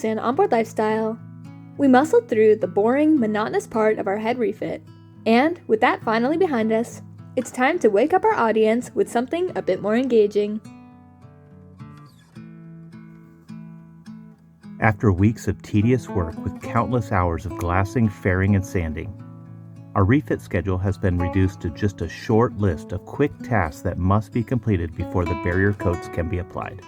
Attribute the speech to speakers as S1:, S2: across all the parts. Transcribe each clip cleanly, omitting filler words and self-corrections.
S1: and Onboard Lifestyle. We muscled through the boring, monotonous part of our head refit. And with that finally behind us, it's time to wake up our audience with something a bit more engaging.
S2: After weeks of tedious work with countless hours of glassing, fairing, and sanding, our refit schedule has been reduced to just a short list of quick tasks that must be completed before the barrier coats can be applied.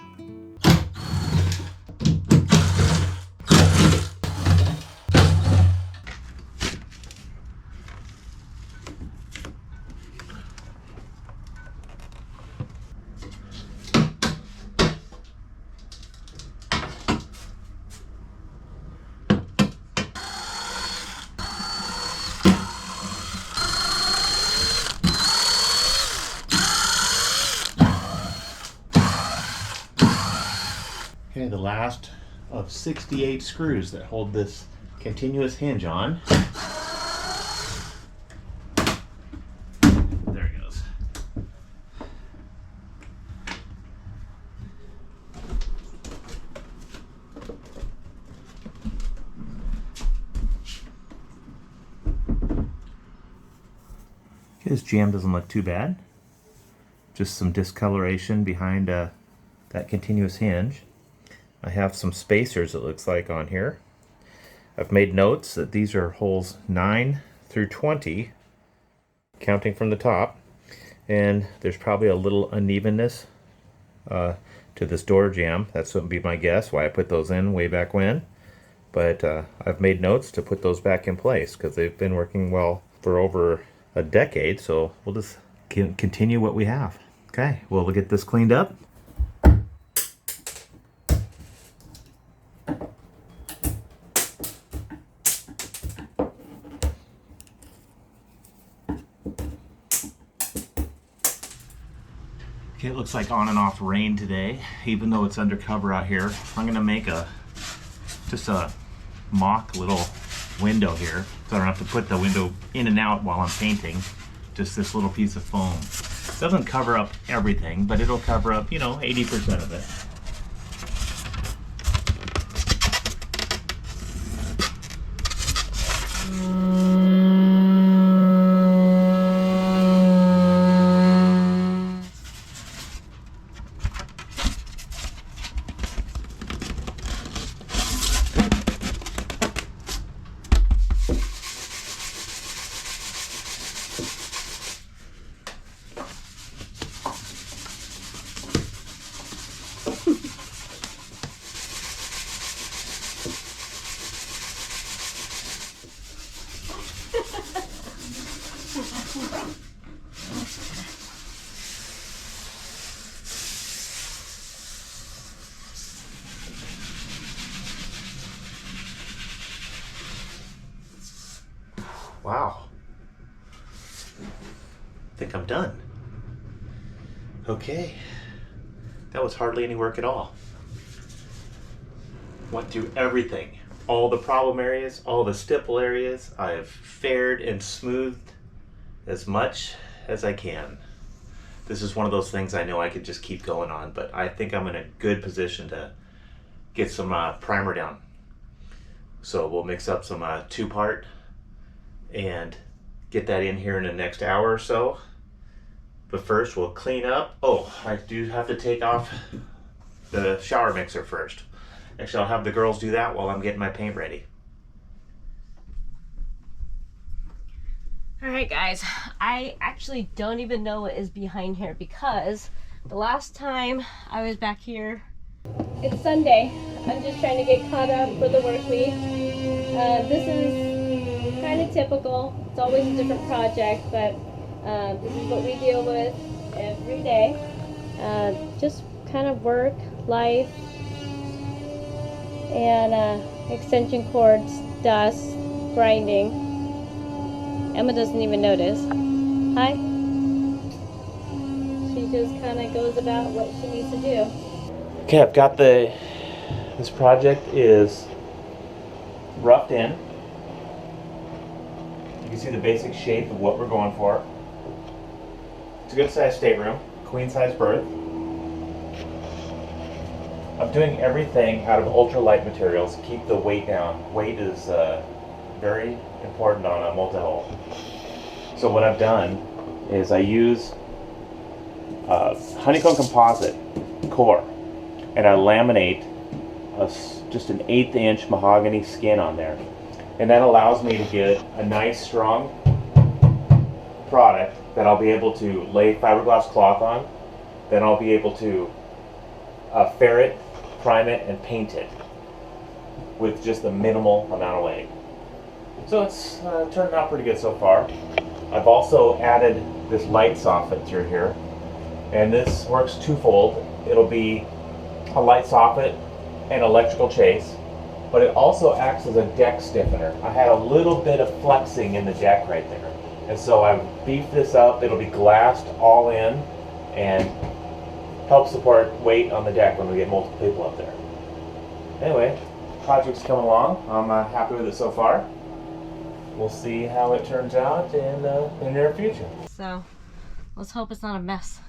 S2: Okay, the last of 68 screws that hold this continuous hinge on. There it goes. Okay, this jam doesn't look too bad. Just some discoloration behind that continuous hinge. I have some spacers, it looks like, on here. I've made notes that these are holes 9 through 20, counting from the top, and there's probably a little unevenness to this door jamb. That's what would be my guess, why I put those in way back when. But I've made notes to put those back in place because they've been working well for over a decade, so we'll just continue what we have. Okay, well, we'll get this cleaned up. Okay, it looks like on and off rain today, even though it's undercover out here. I'm gonna make just a mock little window here, so I don't have to put the window in and out while I'm painting. Just this little piece of foam. It doesn't cover up everything, but it'll cover up, 80% of it. Wow. I think I'm done. Okay. That was hardly any work at all. Went through everything. All the problem areas, all the stipple areas. I've faired and smoothed as much as I can. This is one of those things I know I could just keep going on, but I think I'm in a good position to get some primer down. So we'll mix up some 2-part and get that in here in the next hour or so. But first we'll clean up. Oh, I do have to take off the shower mixer first. Actually, I'll have the girls do that while I'm getting my paint ready.
S3: Alright guys, I actually don't even know what is behind here because the last time I was back here, it's Sunday. I'm just trying to get caught up for the work week. This is kind of typical. It's always a different project, but this is what we deal with every day. Just kind of work, life, and extension cords, dust, grinding. Emma doesn't even notice. Hi. She just kind of goes about what she needs to do.
S2: Okay, I've got this project is roughed in. You can see the basic shape of what we're going for. It's a good sized stateroom, queen size berth. I'm doing everything out of ultralight materials to keep the weight down. Weight is very important on a multi-hull. So what I've done is I use honeycomb composite core, and I laminate just an 1/8 inch mahogany skin on there, and that allows me to get a nice strong product that I'll be able to lay fiberglass cloth on. Then I'll be able to ferret, prime it, and paint it with just a minimal amount of weight. So it's turned out pretty good so far. I've also added this light soffit through here, and this works twofold. It'll be a light soffit and electrical chase, but it also acts as a deck stiffener. I had a little bit of flexing in the deck right there, and so I've beefed this up. It'll be glassed all in and help support weight on the deck when we get multiple people up there. Anyway, project's coming along. I'm happy with it so far. We'll see how it turns out in the near future.
S3: So let's hope it's not a mess.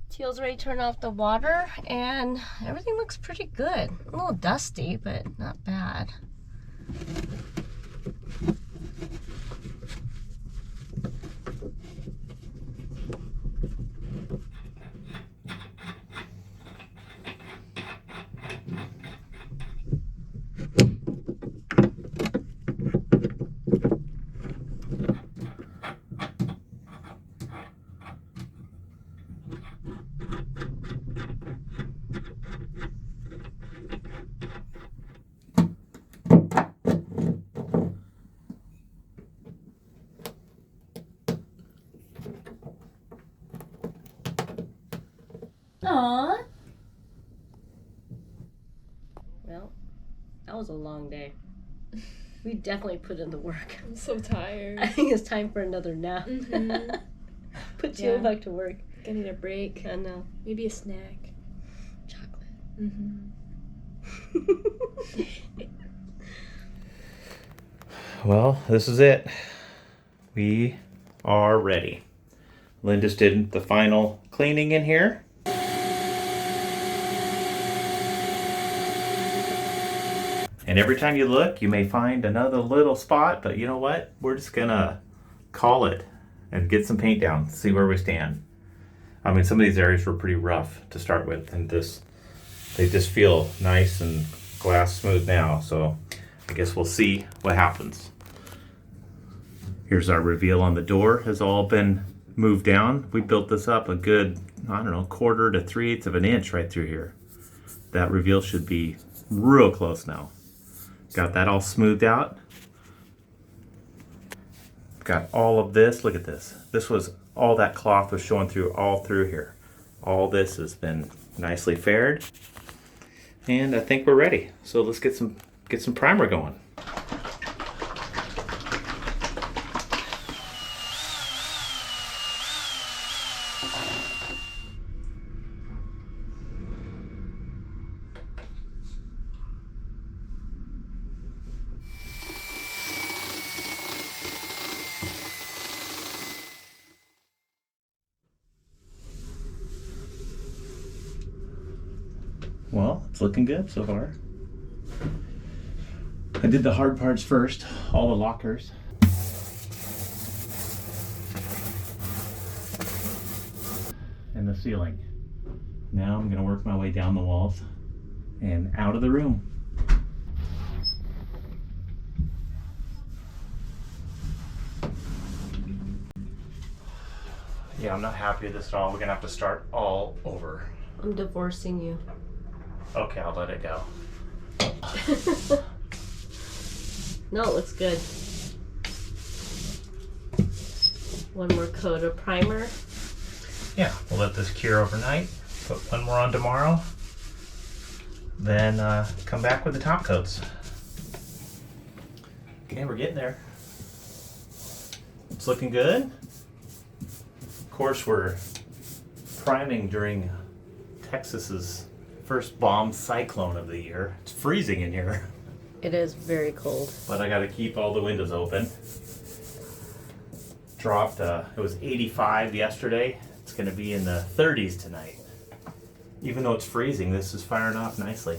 S3: Teal's ready to turn off the water, and everything looks pretty good. A little dusty, but not bad. Aww. Well, that was a long day. We definitely put in the work.
S1: I'm so tired.
S3: I think it's time for another nap.
S1: Mm-hmm.
S3: Put Teal
S1: Yeah.
S3: back to work.
S1: I need a break.
S3: I know.
S1: Maybe a snack.
S3: Chocolate.
S1: Mm-hmm.
S2: Well, this is it. We are ready. Lynn just did the final cleaning in here. And every time you look, you may find another little spot, but you know what? We're just gonna call it and get some paint down, see where we stand. I mean, some of these areas were pretty rough to start with, and they just feel nice and glass smooth now, so I guess we'll see what happens. Here's our reveal on the door, has all been moved down. We built this up a good, I don't know, 1/4 to 3/8 of an inch right through here. That reveal should be real close now. Got that all smoothed out. Got all of this, look at this. This was, all that cloth was showing through all through here. All this has been nicely faired. And I think we're ready. So let's get some primer going. Well, it's looking good so far. I did the hard parts first, all the lockers. And the ceiling. Now I'm gonna work my way down the walls and out of the room. Yeah, I'm not happy with this at all. We're gonna have to start all over.
S3: I'm divorcing you.
S2: Okay, I'll let it go.
S3: No, it looks good. One more coat of primer.
S2: Yeah, we'll let this cure overnight. Put one more on tomorrow. Then come back with the top coats. Okay, we're getting there. It's looking good. Of course, we're priming during Texas's first bomb cyclone of the year. It's freezing in here.
S3: It is very cold.
S2: But I gotta keep all the windows open. Dropped, it was 85 yesterday. It's gonna be in the 30s tonight. Even though it's freezing, this is firing off nicely.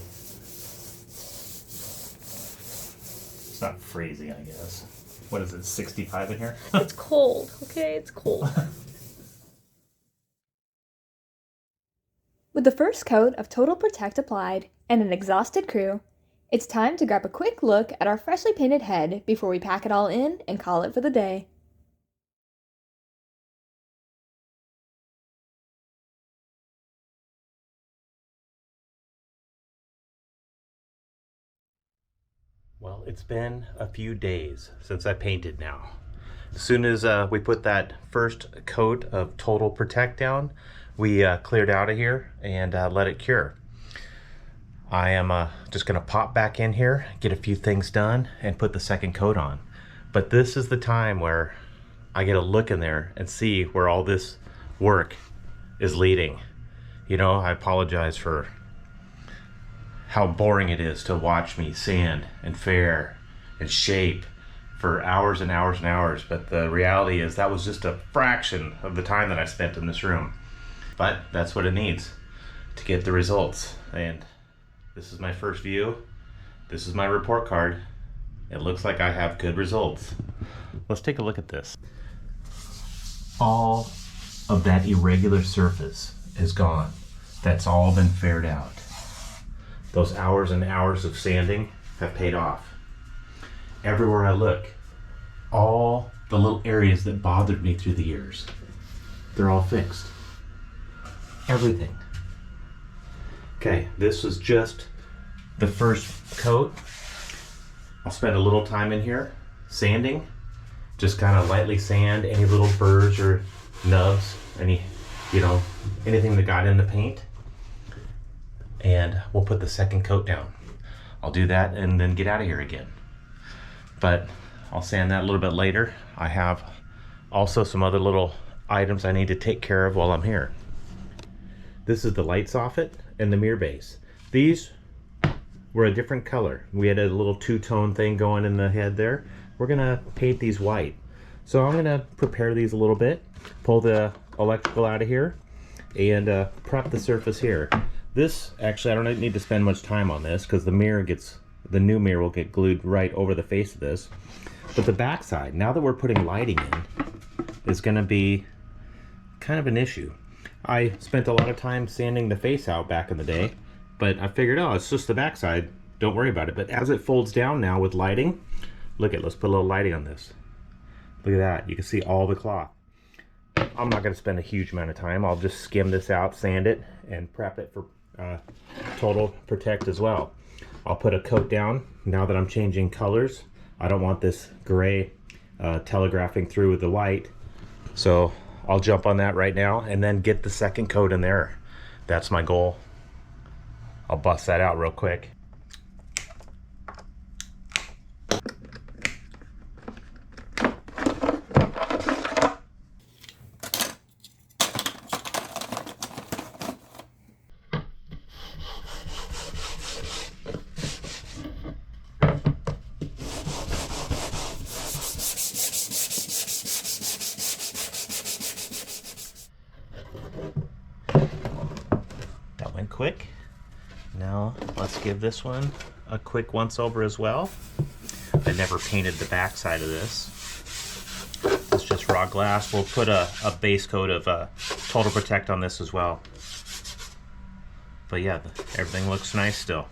S2: It's not freezing, I guess. What is it, 65 in here?
S3: It's cold, okay? It's cold.
S1: With the first coat of Total Protect applied and an exhausted crew, it's time to grab a quick look at our freshly painted head before we pack it all in and call it for the day.
S2: Well, it's been a few days since I painted now. As soon as we put that first coat of Total Protect down, we cleared out of here and let it cure. I am just gonna pop back in here, get a few things done, and put the second coat on. But this is the time where I get a look in there and see where all this work is leading. You know, I apologize for how boring it is to watch me sand and fair and shape for hours and hours and hours. But the reality is that was just a fraction of the time that I spent in this room. But that's what it needs to get the results. And this is my first view. This is my report card. It looks like I have good results. Let's take a look at this. All of that irregular surface is gone. That's all been faired out. Those hours and hours of sanding have paid off. Everywhere I look, all the little areas that bothered me through the years, they're all fixed. Everything. Okay, this was just the first coat. I'll spend a little time in here sanding, just kind of lightly sand any little burrs or nubs, anything that got in the paint. And we'll put the second coat down. I'll do that and then get out of here again. But I'll sand that a little bit later. I have also some other little items I need to take care of while I'm here. This is the light soffit and the mirror base. These were a different color. We had a little two-tone thing going in the head there. We're gonna paint these white. So I'm gonna prepare these a little bit, pull the electrical out of here, and prep the surface here. This, actually, I don't need to spend much time on this because the new mirror will get glued right over the face of this. But the back side, now that we're putting lighting in, is gonna be kind of an issue. I spent a lot of time sanding the face out back in the day, but I figured, oh, it's just the back side, don't worry about it. But as it folds down now with lighting, let's put a little lighting on this. Look at that, you can see all the cloth. I'm not gonna spend a huge amount of time. I'll just skim this out, sand it, and prep it for Total Protect as well. I'll put a coat down now that I'm changing colors. I don't want this gray telegraphing through with the white. So I'll jump on that right now and then get the second coat in there. That's my goal. I'll bust that out real quick. Quick. Now let's give this one a quick once over as well. I never painted the back side of this. It's just raw glass. We'll put a base coat of Total Protect on this as well. But yeah, everything looks nice still.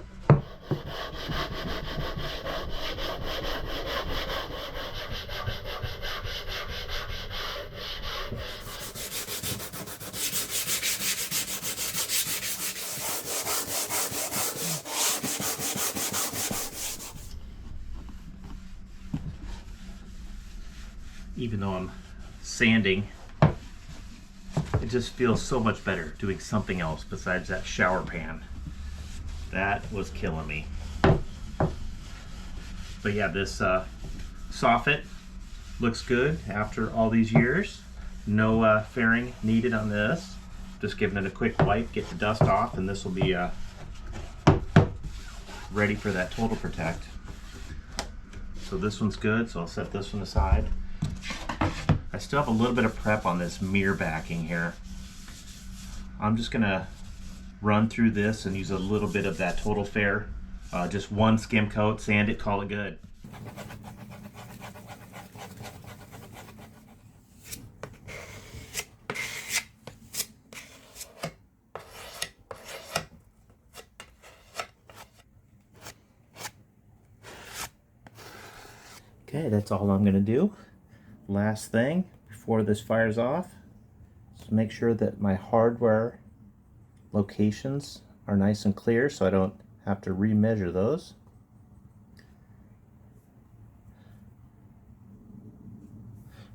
S2: Even though I'm sanding, it just feels so much better doing something else besides that shower pan. That was killing me. But yeah, this soffit looks good after all these years. No fairing needed on this. Just giving it a quick wipe, get the dust off, and this will be ready for that Total Protect. So this one's good, so I'll set this one aside. I still have a little bit of prep on this mirror backing here. I'm just gonna run through this and use a little bit of that Total Fair. Just one skim coat, sand it, call it good. Okay, that's all I'm gonna do. Last thing before this fires off is make sure that my hardware locations are nice and clear so I don't have to remeasure those.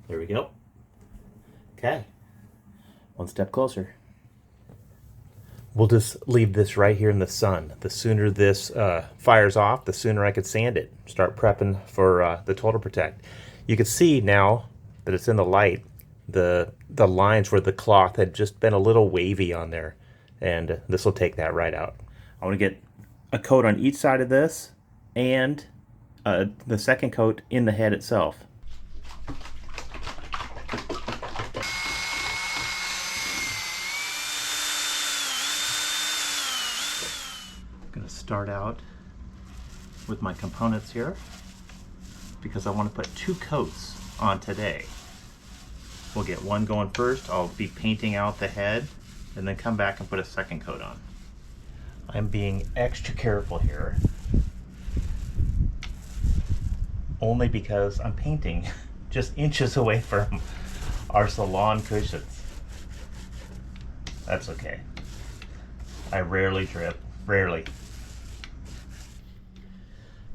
S2: There we go. Okay, one step closer. We'll just leave this right here in the sun. The sooner this fires off, the sooner I could sand it. Start prepping for the Total Protect. You can see now that it's in the light, the lines where the cloth had just been a little wavy on there, and this will take that right out. I want to get a coat on each side of this and the second coat in the head itself. Start out with my components here because I want to put 2 coats on today. We'll get one going first. I'll be painting out the head and then come back and put a second coat on. I'm being extra careful here only because I'm painting just inches away from our salon cushions. That's okay. I rarely drip, rarely.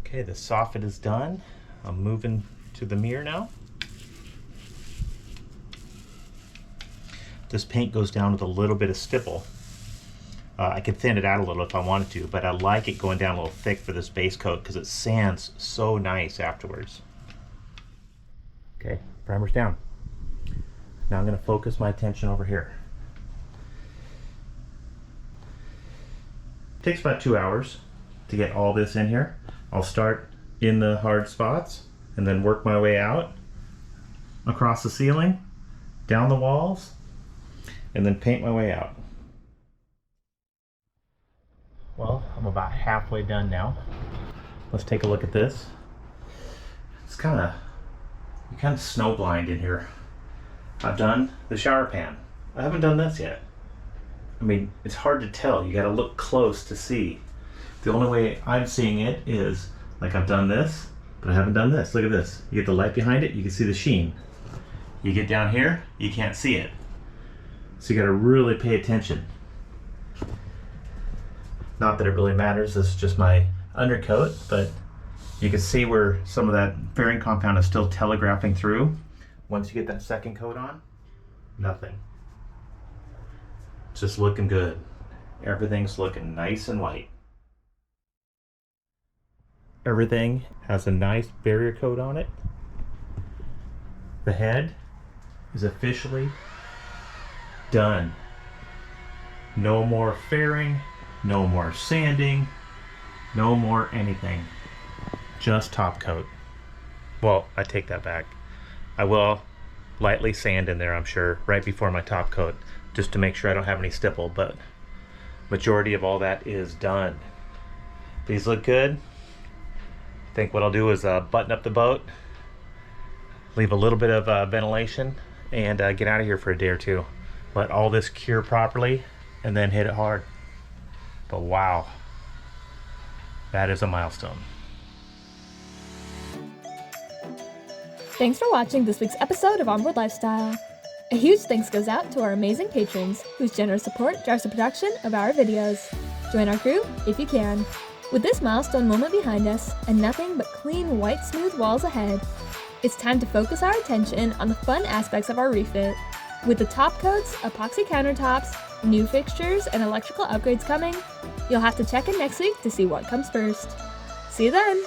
S2: Okay, the soffit is done. I'm moving to the mirror now. This paint goes down with a little bit of stipple. I could thin it out a little if I wanted to, but I like it going down a little thick for this base coat because it sands so nice afterwards. Okay, primer's down. Now I'm going to focus my attention over here. It takes about 2 hours to get all this in here. I'll start in the hard spots and then work my way out across the ceiling, down the walls, and then paint my way out. Well, I'm about halfway done now. Let's take a look at this. It's kind of snow blind in here. I've done the shower pan. I haven't done this yet. I mean, it's hard to tell. You gotta look close to see. The only way I'm seeing it is like I've done this, but I haven't done this. Look at this. You get the light behind it, you can see the sheen. You get down here, you can't see it. So you gotta really pay attention. Not that it really matters, this is just my undercoat, but you can see where some of that fairing compound is still telegraphing through. Once you get that second coat on, nothing. It's just looking good. Everything's looking nice and white. Everything has a nice barrier coat on it. The head is officially done. No more fairing, no more sanding, no more anything. Just top coat. Well, I take that back. I will lightly sand in there, I'm sure, right before my top coat, just to make sure I don't have any stipple, but majority of all that is done. These look good. I think what I'll do is button up the boat, leave a little bit of ventilation, and get out of here for a day or two. Let all this cure properly, and then hit it hard. But wow, that is a milestone.
S1: Thanks for watching this week's episode of Onboard Lifestyle. A huge thanks goes out to our amazing patrons, whose generous support drives the production of our videos. Join our crew if you can. With this milestone moment behind us, and nothing but clean, white, smooth walls ahead, it's time to focus our attention on the fun aspects of our refit. With the top coats, epoxy countertops, new fixtures, and electrical upgrades coming, you'll have to check in next week to see what comes first. See you then!